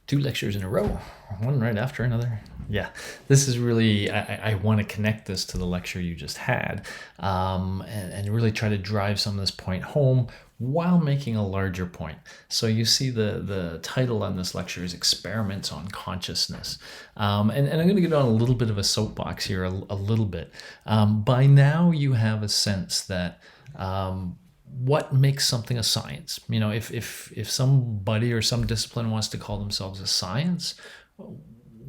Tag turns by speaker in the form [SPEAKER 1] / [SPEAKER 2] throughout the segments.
[SPEAKER 1] Two lectures in a row, one right after another. Yeah, this is really, I want to connect this to the lecture you just had, and really try to drive some of this point home while making a larger point. So you see the title on this lecture is Experiments on Consciousness. And I'm going to get on a little bit of a soapbox here, a little bit. By now you have a sense that what makes something a science? You know, if somebody or some discipline wants to call themselves a science,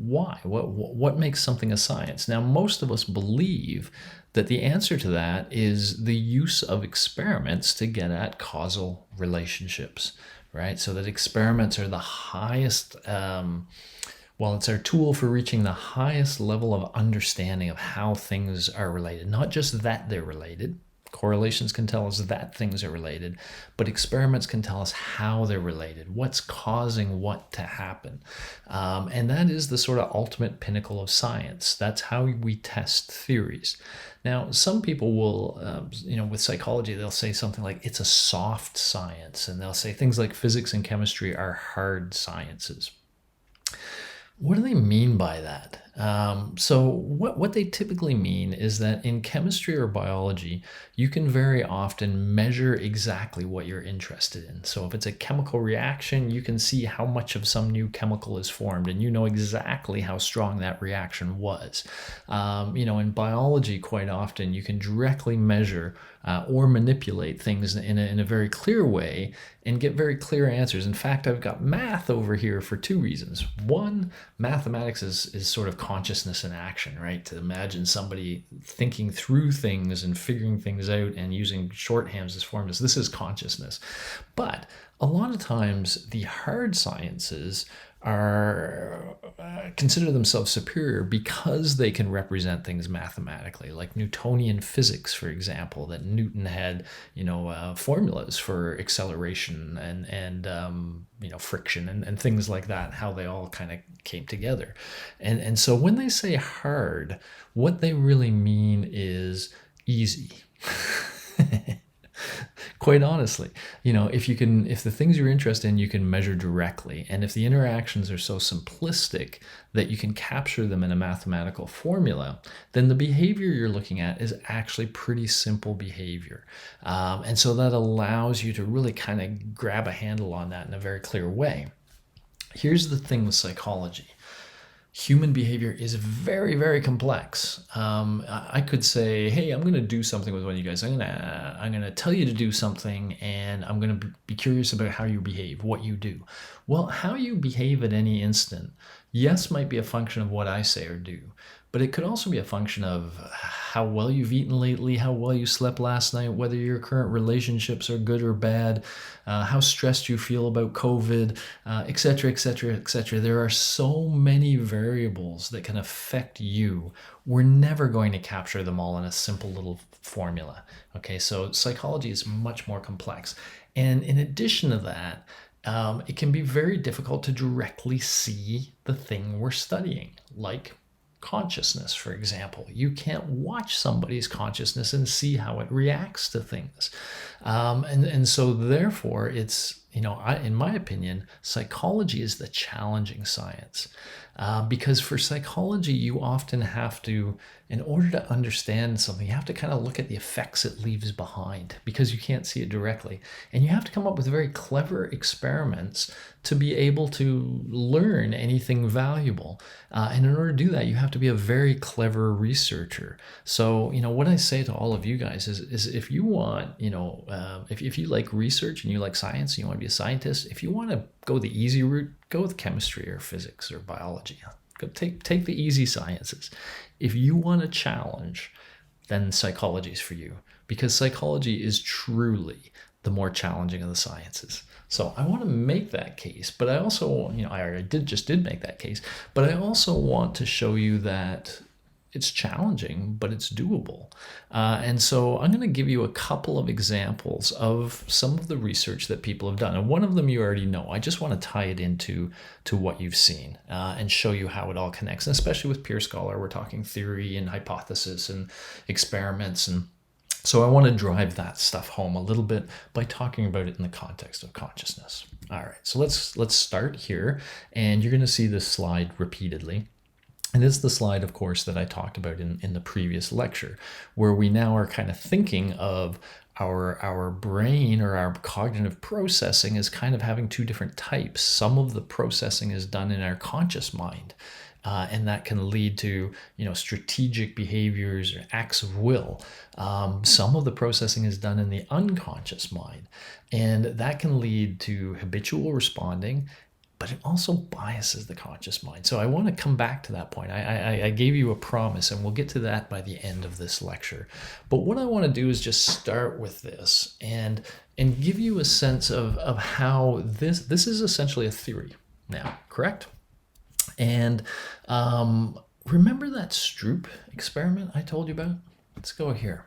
[SPEAKER 1] why? What makes something a science? Now, most of us believe that the answer to that is the use of experiments to get at causal relationships, right? So that experiments are the highest. Well, it's our tool for reaching the highest level of understanding of how things are related, not just that they're related. Correlations can tell us that things are related, but experiments can tell us how they're related, what's causing what to happen. And that is the sort of ultimate pinnacle of science. That's how we test theories. Now, some people will, with psychology, they'll say something like it's a soft science, and they'll say things like physics and chemistry are hard sciences. What do they mean by that? So what they typically mean is that in chemistry or biology, you can very often measure exactly what you're interested in. So if it's a chemical reaction, you can see how much of some new chemical is formed, and you know exactly how strong that reaction was. In biology, quite often, you can directly measure or manipulate things in a very clear way and get very clear answers. In fact, I've got math over here for two reasons. One, mathematics is sort of consciousness in action, right? To imagine somebody thinking through things and figuring things out and using shorthands as formulas. This is consciousness. But a lot of times the hard sciences are consider themselves superior because they can represent things mathematically, like Newtonian physics, for example, that Newton had, formulas for acceleration and friction and things like that, how they all kind of came together. And so when they say hard, what they really mean is easy. Quite honestly, if the things you're interested in you can measure directly, and if the interactions are so simplistic that you can capture them in a mathematical formula, then the behavior you're looking at is actually pretty simple behavior. And so that allows you to really kind of grab a handle on that in a very clear way. Here's the thing with psychology. Human behavior is very, very complex. I could say, hey, I'm going to do something with one of you guys. I'm going to tell you to do something, and I'm going to be curious about how you behave, what you do. Well, how you behave at any instant, yes, might be a function of what I say or do, but it could also be a function of how well you've eaten lately, how well you slept last night, whether your current relationships are good or bad, how stressed you feel about COVID, et cetera, et cetera, et cetera. There are so many variables that can affect you. We're never going to capture them all in a simple little formula. Okay, so psychology is much more complex. And in addition to that, it can be very difficult to directly see the thing we're studying, like consciousness, for example. You can't watch somebody's consciousness and see how it reacts to things. And so therefore it's, in my opinion, psychology is the challenging science. Because for psychology, you often have to, in order to understand something, you have to kind of look at the effects it leaves behind because you can't see it directly. And you have to come up with very clever experiments to be able to learn anything valuable. And in order to do that, you have to be a very clever researcher. So, what I say to all of you guys is if you want, if you like research and you like science and you want to be a scientist, if you want to go the easy route, go with chemistry or physics or biology. Go take the easy sciences. If you want a challenge, then psychology is for you, because psychology is truly the more challenging of the sciences. So I want to make that case, but I also, I already did make that case, but I also want to show you that it's challenging, but it's doable. And so I'm going to give you a couple of examples of some of the research that people have done. And one of them you already know. I just want to tie it into what you've seen and show you how it all connects. And especially with Peer Scholar, we're talking theory and hypothesis and experiments and So I want to drive that stuff home a little bit by talking about it in the context of consciousness. All right, so let's start here, and you're going to see this slide repeatedly. And it's the slide, of course, that I talked about in the previous lecture, where we now are kind of thinking of our brain or our cognitive processing as kind of having two different types. Some of the processing is done in our conscious mind, and that can lead to strategic behaviors or acts of will. Some of the processing is done in the unconscious mind, and that can lead to habitual responding, but it also biases the conscious mind. So I want to come back to that point. I gave you a promise, and we'll get to that by the end of this lecture. But what I want to do is just start with this and give you a sense of how this is essentially a theory now, correct? And remember that Stroop experiment I told you about? Let's go here.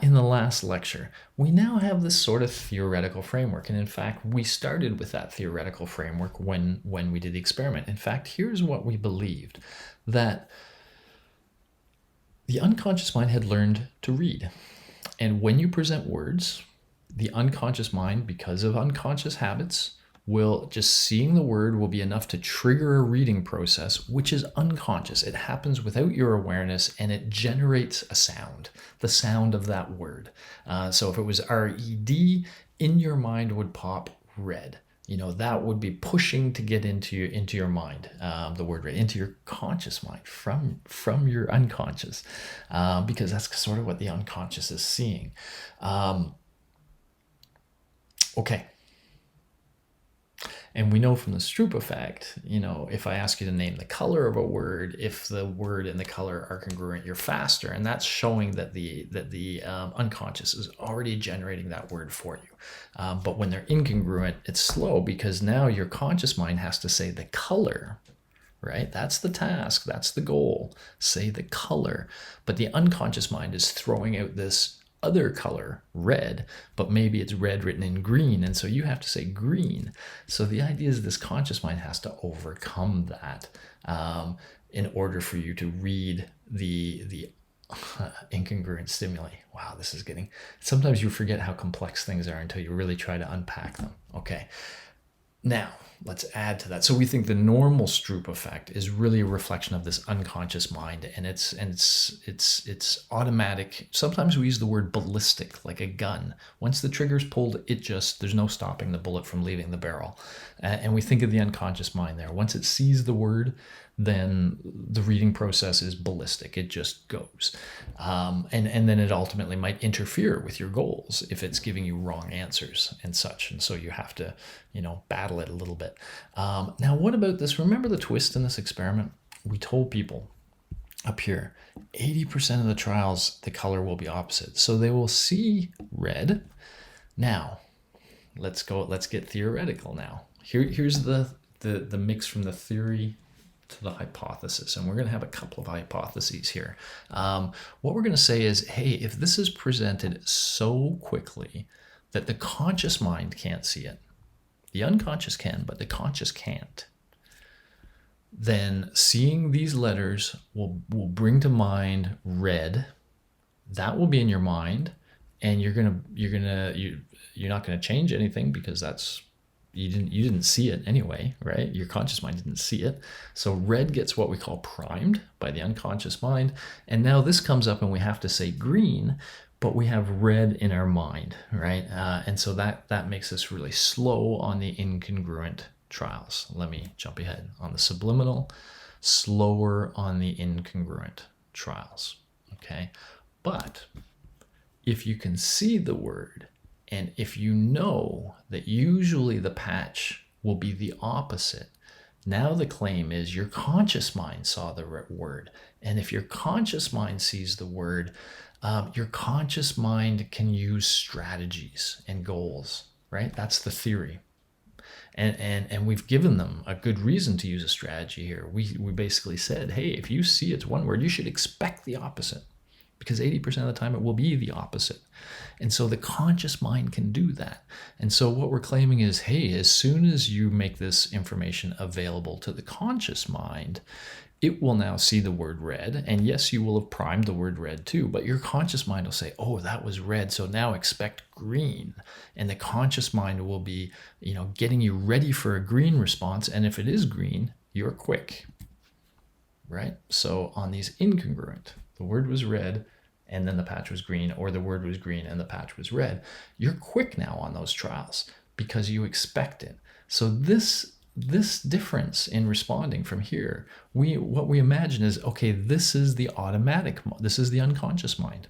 [SPEAKER 1] In the last lecture, we now have this sort of theoretical framework. And in fact, we started with that theoretical framework when we did the experiment. In fact, here's what we believed, that the unconscious mind had learned to read. And when you present words, the unconscious mind, because of unconscious habits, just seeing the word will be enough to trigger a reading process, which is unconscious. It happens without your awareness, and it generates a sound, the sound of that word. So if it was R-E-D, in your mind would pop red. That would be pushing to get into your mind, the word red, into your conscious mind from your unconscious, because that's sort of what the unconscious is seeing. Okay. And we know from the Stroop effect, if I ask you to name the color of a word, if the word and the color are congruent, you're faster. And that's showing that the unconscious is already generating that word for you. But when they're incongruent, it's slow, because now your conscious mind has to say the color, right? That's the task. That's the goal. Say the color. But the unconscious mind is throwing out this other color, red, but maybe it's red written in green, and so you have to say green. So the idea is this conscious mind has to overcome that in order for you to read the incongruent stimuli. Wow, this is getting... Sometimes you forget how complex things are until you really try to unpack them. Okay, now let's add to that. So we think the normal Stroop effect is really a reflection of this unconscious mind, and it's automatic. Sometimes we use the word ballistic, like a gun. Once the trigger's pulled, there's no stopping the bullet from leaving the barrel. And we think of the unconscious mind there. Once it sees the word, then the reading process is ballistic. It just goes. And then it ultimately might interfere with your goals if it's giving you wrong answers and such. And so you have to, battle it a little bit. Now, what about this? Remember the twist in this experiment? We told people up here, 80% of the trials, the color will be opposite. So they will see red. Now, let's get theoretical now. Here's the mix from the theory to the hypothesis, and we're going to have a couple of hypotheses here. What we're going to say is, hey, if this is presented so quickly that the conscious mind can't see it, the unconscious can, but the conscious can't, then seeing these letters will bring to mind red. That will be in your mind, and you're not going to change anything, because that's... You didn't see it anyway, right? Your conscious mind didn't see it. So red gets what we call primed by the unconscious mind. And now this comes up and we have to say green, but we have red in our mind, right? And so that makes us really slow on the incongruent trials. Let me jump ahead. On the subliminal, slower on the incongruent trials, okay? But if you can see the word, and if you know that usually the patch will be the opposite, now the claim is your conscious mind saw the word. And if your conscious mind sees the word, your conscious mind can use strategies and goals, right? That's the theory. And we've given them a good reason to use a strategy here. We basically said, hey, if you see it's one word, you should expect the opposite, because 80% of the time it will be the opposite. And so the conscious mind can do that. And so what we're claiming is, hey, as soon as you make this information available to the conscious mind, it will now see the word red. And yes, you will have primed the word red too, but your conscious mind will say, oh, that was red, so now expect green. And the conscious mind will be, getting you ready for a green response. And if it is green, you're quick, right? So on these incongruent, the word was red and then the patch was green, or the word was green and the patch was red, you're quick now on those trials because you expect it. So this difference in responding from here, what we imagine is, okay, this is the automatic, this is the unconscious mind.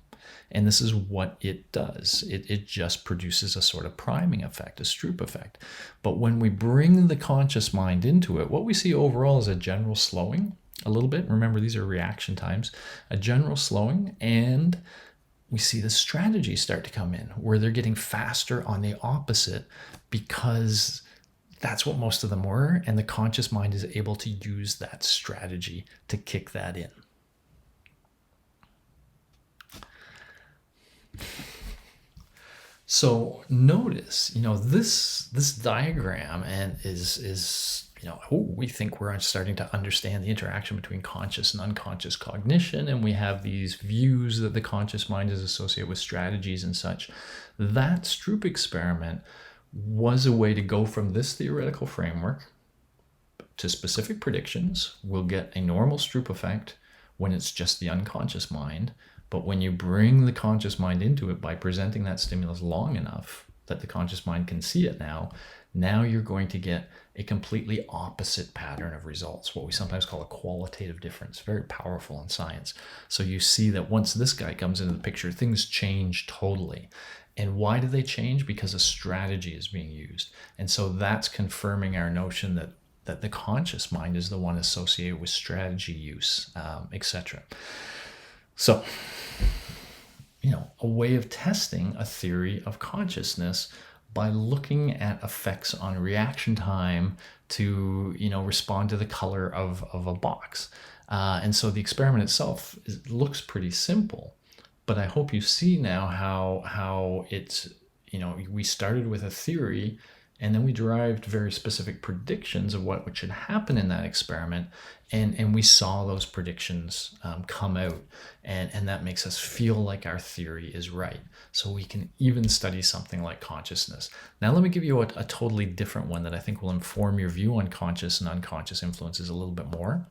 [SPEAKER 1] And this is what it does. It just produces a sort of priming effect, a Stroop effect. But when we bring the conscious mind into it, what we see overall is a general slowing a little bit. Remember, these are reaction times, a general slowing, and we see the strategies start to come in where they're getting faster on the opposite because that's what most of them were, and the conscious mind is able to use that strategy to kick that in. So notice, this diagram and is we think we're starting to understand the interaction between conscious and unconscious cognition, and we have these views that the conscious mind is associated with strategies and such. That Stroop experiment was a way to go from this theoretical framework to specific predictions. We'll get a normal Stroop effect when it's just the unconscious mind, but when you bring the conscious mind into it by presenting that stimulus long enough that the conscious mind can see it now you're going to get a completely opposite pattern of results, what we sometimes call a qualitative difference, very powerful in science. So you see that once this guy comes into the picture, things change totally. And why do they change? Because a strategy is being used. And so that's confirming our notion that the conscious mind is the one associated with strategy use, etc. So, a way of testing a theory of consciousness by looking at effects on reaction time to, respond to the color of a box. And so the experiment itself looks pretty simple, but I hope you see now how it's, we started with a theory and then we derived very specific predictions of what should happen in that experiment. And we saw those predictions come out. And that makes us feel like our theory is right. So we can even study something like consciousness. Now, let me give you a totally different one that I think will inform your view on conscious and unconscious influences a little bit more.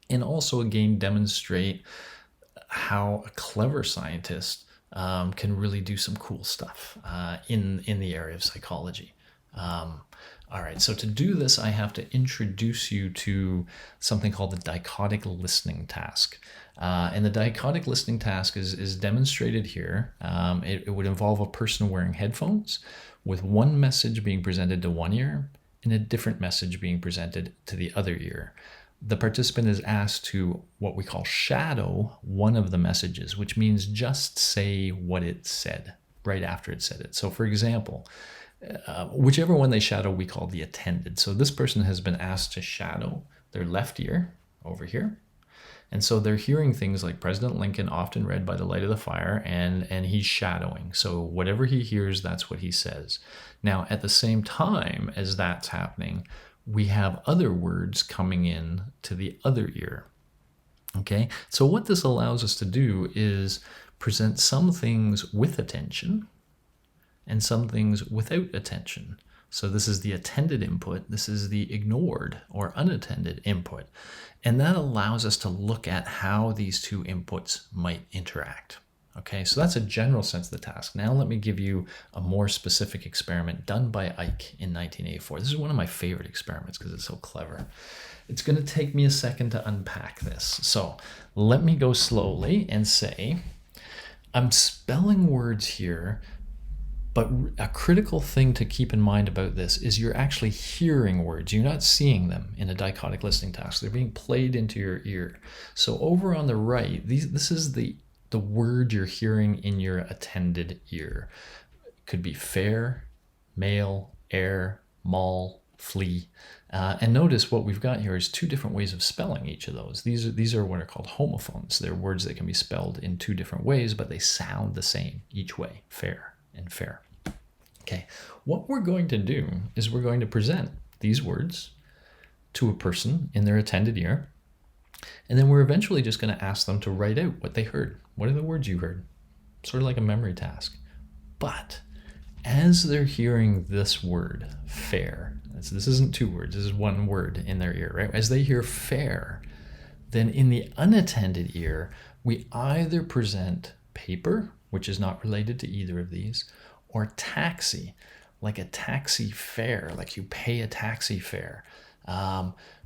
[SPEAKER 1] And also, again, demonstrate how a clever scientist can really do some cool stuff in the area of psychology. All right, so to do this, I have to introduce you to something called the dichotic listening task. And the dichotic listening task is demonstrated here. It would involve a person wearing headphones with one message being presented to one ear and a different message being presented to the other ear. The participant is asked to what we call shadow one of the messages, which means just say what it said right after it said it. So for example, whichever one they shadow, we call the attended. So this person has been asked to shadow their left ear over here. And so they're hearing things like President Lincoln often read by the light of the fire, and he's shadowing. So whatever he hears, that's what he says. Now, at the same time as that's happening, we have other words coming in to the other ear. Okay, so what this allows us to do is present some things with attention and some things without attention. So this is the attended input, this is the ignored or unattended input. And that allows us to look at how these two inputs might interact. Okay, so that's a general sense of the task. Now let me give you a more specific experiment done by Ike in 1984. This is one of my favorite experiments because it's so clever. It's going to take me a second to unpack this. So let me go slowly and say, I'm spelling words here, but a critical thing to keep in mind about this is you're actually hearing words. You're not seeing them in a dichotic listening task. They're being played into your ear. So over on the right, this is the word you're hearing in your attended ear. It could be fair, male, air, mall, flee. And notice what we've got here is two different ways of spelling each of those. These are what are called homophones. They're words that can be spelled in two different ways, but they sound the same each way, fair and fair. Okay, what we're going to do is we're going to present these words to a person in their attended ear, and then we're eventually just going to ask them to write out what they heard. What are the words you heard? Sort of like a memory task. But as they're hearing this word, fair, this isn't two words, this is one word in their ear, right? As they hear fair, then in the unattended ear, we either present paper, which is not related to either of these, or taxi, like a taxi fare, like you pay a taxi fare.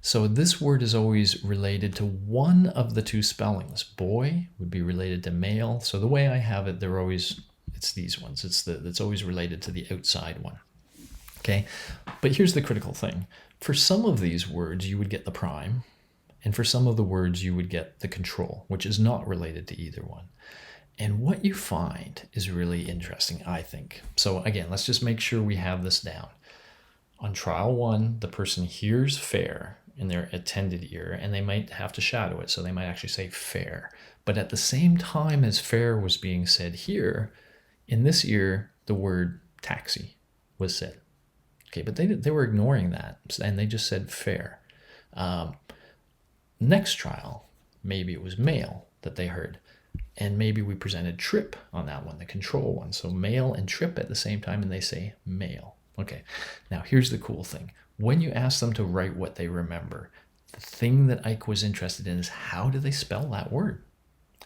[SPEAKER 1] So this word is always related to one of the two spellings. Boy would be related to male. So the way I have it, it's these ones. It's always related to the outside one. Okay, but here's the critical thing. For some of these words, you would get the prime, and for some of the words, you would get the control, which is not related to either one. And what you find is really interesting, I think. So again, let's just make sure we have this down. On trial one, the person hears fair in their attended ear, and they might have to shadow it, so they might actually say fair. But at the same time as fair was being said here, in this ear, the word taxi was said. Okay, but they were ignoring that, and they just said fair. Next trial, maybe it was male that they heard, and maybe we presented trip on that one, the control one. So male and trip at the same time, and they say male. Okay, now here's the cool thing. When you ask them to write what they remember, the thing that Ike was interested in is how do they spell that word?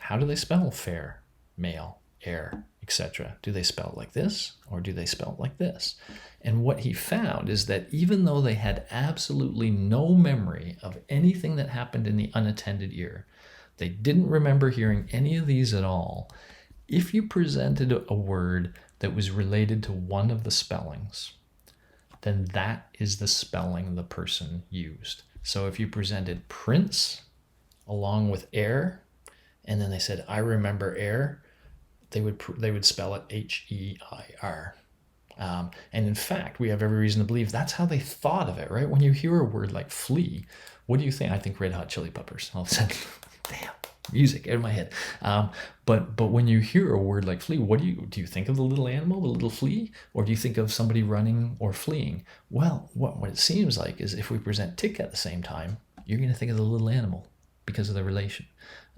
[SPEAKER 1] How do they spell fair, male, air, etc.? Do they spell it like this, or do they spell it like this? And what he found is that even though they had absolutely no memory of anything that happened in the unattended ear, they didn't remember hearing any of these at all. If you presented a word that was related to one of the spellings, then that is the spelling the person used. So if you presented prince along with air, and then they said, I remember air, they would spell it H-E-I-R. And in fact, we have every reason to believe that's how they thought of it, right? When you hear a word like flee, what do you think? I think Red Hot Chili Peppers. All of a sudden, damn, music out of my head. But when you hear a word like flee, what do you think of the little animal, the little flea? Or do you think of somebody running or fleeing? Well, what it seems like is if we present tick at the same time, you're going to think of the little animal because of the relation.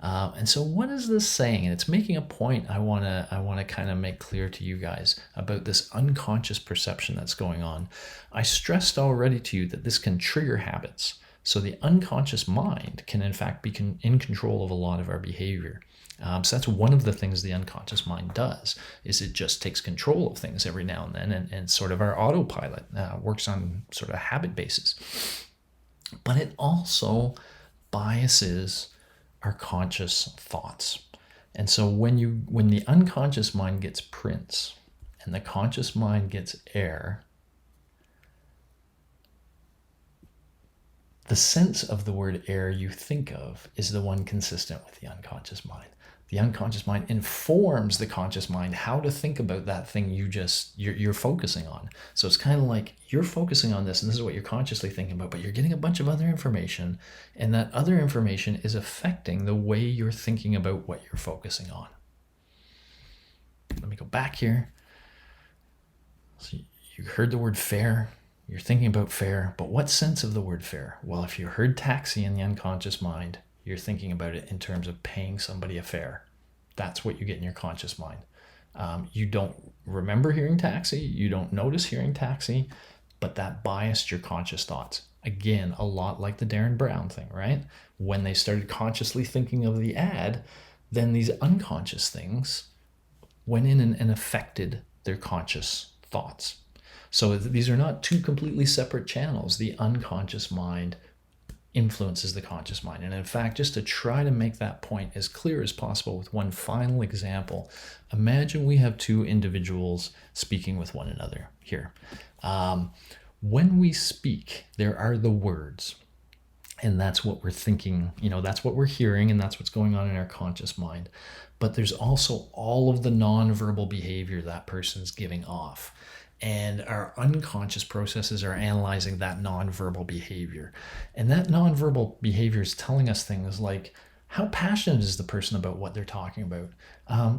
[SPEAKER 1] And so what is this saying? And it's making a point I want to kind of make clear to you guys about this unconscious perception that's going on. I stressed already to you that this can trigger habits. So the unconscious mind can in fact be in control of a lot of our behavior. So that's one of the things the unconscious mind does, is it just takes control of things every now and then, and sort of our autopilot works on sort of a habit basis. But it also biases our conscious thoughts. And so when the unconscious mind gets prince and the conscious mind gets air, the sense of the word air you think of is the one consistent with the unconscious mind. The unconscious mind informs the conscious mind how to think about that thing you're focusing on. So it's kind of like you're focusing on this, and this is what you're consciously thinking about, but you're getting a bunch of other information, and that other information is affecting the way you're thinking about what you're focusing on. Let me go back here. So you heard the word fair. You're thinking about fair, but what sense of the word fair? Well, if you heard taxi in the unconscious mind, you're thinking about it in terms of paying somebody a fare. That's what you get in your conscious mind. You don't remember hearing taxi, you don't notice hearing taxi, but that biased your conscious thoughts. Again, a lot like the Darren Brown thing, right? When they started consciously thinking of the ad, then these unconscious things went in and affected their conscious thoughts. So these are not two completely separate channels. The unconscious mind influences the conscious mind. And in fact, just to try to make that point as clear as possible with one final example, imagine we have two individuals speaking with one another here. When we speak, there are the words, and that's what we're thinking, that's what we're hearing, and that's what's going on in our conscious mind. But there's also all of the nonverbal behavior that person's giving off. and our unconscious processes are analyzing that nonverbal behavior. And that nonverbal behavior is telling us things like, how passionate is the person about what they're talking about?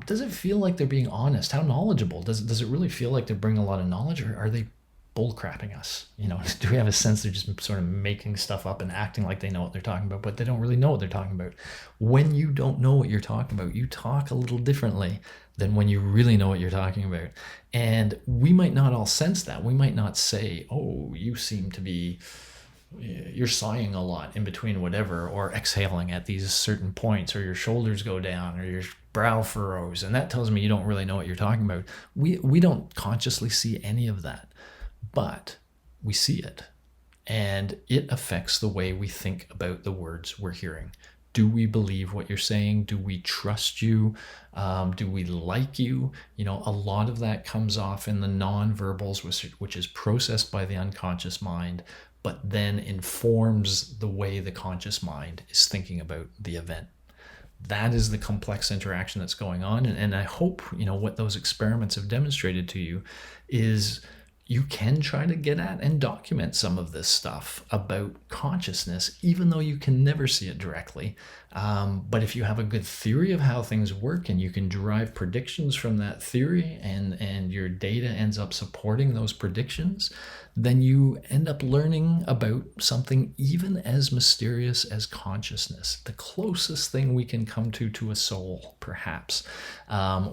[SPEAKER 1] Does it feel like they're being honest? How knowledgeable? Does it really feel like they're bringing a lot of knowledge, or are they bullcrapping us? Do we have a sense they're just sort of making stuff up and acting like they know what they're talking about, but they don't really know what they're talking about? When you don't know what you're talking about, you talk a little differently than when you really know what you're talking about. And we might not all sense that. We might not say, oh, you seem to be, you're sighing a lot in between whatever, or exhaling at these certain points, or your shoulders go down, or your brow furrows, and that tells me you don't really know what you're talking about. We don't consciously see any of that, but we see it, and it affects the way we think about the words we're hearing. Do we believe what you're saying? Do we trust you? Do we like you? A lot of that comes off in the nonverbals, which is processed by the unconscious mind, but then informs the way the conscious mind is thinking about the event. That is the complex interaction that's going on. And I hope, what those experiments have demonstrated to you is you can try to get at and document some of this stuff about consciousness, even though you can never see it directly. But if you have a good theory of how things work, and you can derive predictions from that theory, and your data ends up supporting those predictions, then you end up learning about something even as mysterious as consciousness. The closest thing we can come to a soul, perhaps,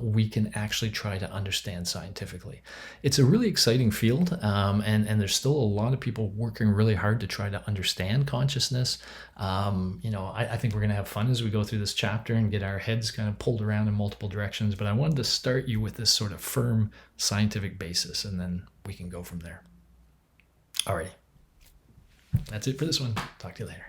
[SPEAKER 1] we can actually try to understand scientifically. It's a really exciting field, and there's still a lot of people working really hard to try to understand consciousness. I think we're going to have fun as we go through this chapter and get our heads kind of pulled around in multiple directions, but I wanted to start you with this sort of firm scientific basis, and then we can go from there. Alrighty, that's it for this one. Talk to you later.